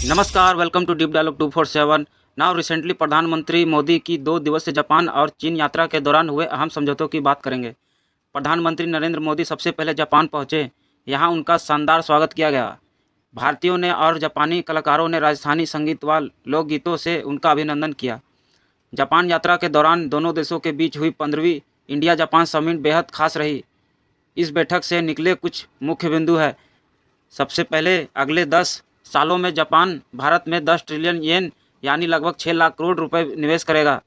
नमस्कार, welcome to deep dialogue 247। Now recently प्रधानमंत्री मोदी की 2 दिवसीय जापान और चीन यात्रा के दौरान हुए अहम समझौतों की बात करेंगे। प्रधानमंत्री नरेंद्र मोदी सबसे पहले जापान पहुंचे। यहां उनका शानदार स्वागत किया गया। भारतीयों ने और जापानी कलाकारों ने राजस्थानी संगीत व लोकगीतों से उनका अभिनंदन किया। जापान यात्रा के दौरान दोनों देशों के बीच हुई 15वीं इंडिया जापान समिट बेहद खास रही। इस बैठक से निकले कुछ मुख्य बिंदु है। सबसे पहले अगले 10 सालों में जापान भारत में 10 ट्रिलियन येन यानी लगभग 6 लाख करोड़ रुपए निवेश करेगा।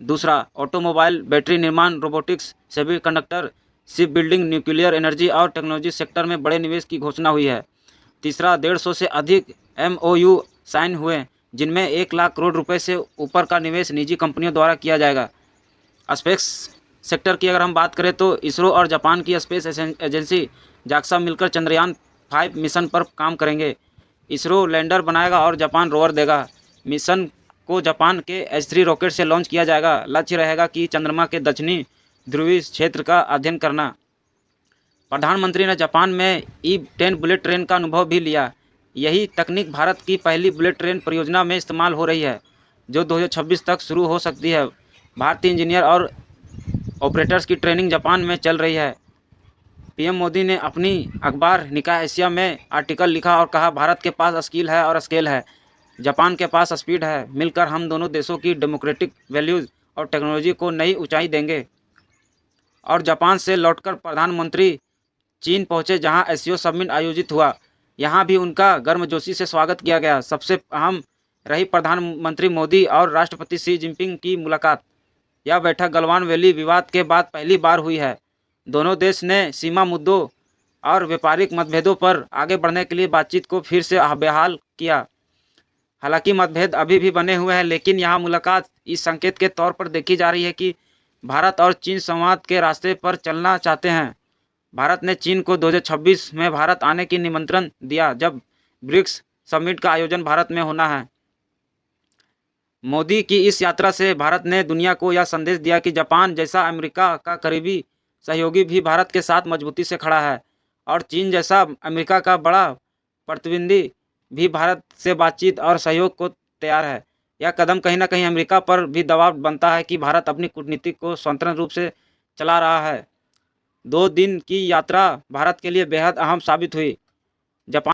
दूसरा, ऑटोमोबाइल, बैटरी निर्माण, robotics, semiconductor, ship building, nuclear energy और टेक्नोलॉजी सेक्टर में बड़े निवेश की घोषणा हुई है। तीसरा, 150 से अधिक MOU साइन हुए, जिनमें 1 लाख करोड़ रुपए से ऊपर का निवेश निजी कंपनियों द्वारा किया जाएगा। स्पेस सेक्टर की अगर हम बात करें तो इसरो और जापान की स्पेस एजेंसी जाक्सा मिलकर चंद्रयान 5 मिशन पर काम करेंगे। इसरो लैंडर बनाएगा और जापान रोवर देगा। मिशन को जापान के H3 रॉकेट से लॉन्च किया जाएगा। लक्ष्य रहेगा कि चंद्रमा के दक्षिणी ध्रुवीय क्षेत्र का अध्ययन करना। प्रधानमंत्री ने जापान में E10 बुलेट ट्रेन का अनुभव भी लिया। यही तकनीक भारत की पहली बुलेट ट्रेन परियोजना में इस्तेमाल हो रही है, जो 2026 तक शुरू हो सकती है। भारतीय इंजीनियर और ऑपरेटर्स की ट्रेनिंग जापान में चल रही है। पीएम मोदी ने अपनी अखबार निकाय एशिया में आर्टिकल लिखा और कहा, भारत के पास स्किल है और स्केल है, जापान के पास स्पीड है। मिलकर हम दोनों देशों की डेमोक्रेटिक वैल्यूज़ और टेक्नोलॉजी को नई ऊंचाई देंगे। और जापान से लौटकर प्रधानमंत्री चीन पहुंचे, जहां एससीओ समिट आयोजित हुआ। यहां भी उनका गर्मजोशी से स्वागत किया गया। सबसे अहम रही प्रधानमंत्री मोदी और राष्ट्रपति शी जिनपिंग की मुलाकात। यह बैठक गलवान वैली विवाद के बाद पहली बार हुई है। दोनों देश ने सीमा मुद्दों और व्यापारिक मतभेदों पर आगे बढ़ने के लिए बातचीत को फिर से बहाल किया। हालांकि मतभेद अभी भी बने हुए हैं, लेकिन यहां मुलाकात इस संकेत के तौर पर देखी जा रही है कि भारत और चीन संवाद के रास्ते पर चलना चाहते हैं। भारत ने चीन को 2026 में भारत आने की निमंत्रण दिया, जब ब्रिक्स समिट का आयोजन भारत में होना है। मोदी की इस यात्रा से भारत ने दुनिया को यह संदेश दिया कि जापान जैसा अमेरिका का करीबी सहयोगी भी भारत के साथ मजबूती से खड़ा है, और चीन जैसा अमेरिका का बड़ा प्रतिद्वंदी भी भारत से बातचीत और सहयोग को तैयार है। यह कदम कहीं ना कहीं अमेरिका पर भी दबाव बनता है कि भारत अपनी कूटनीति को स्वतंत्र रूप से चला रहा है। 2 दिन की यात्रा भारत के लिए बेहद अहम साबित हुई। जापान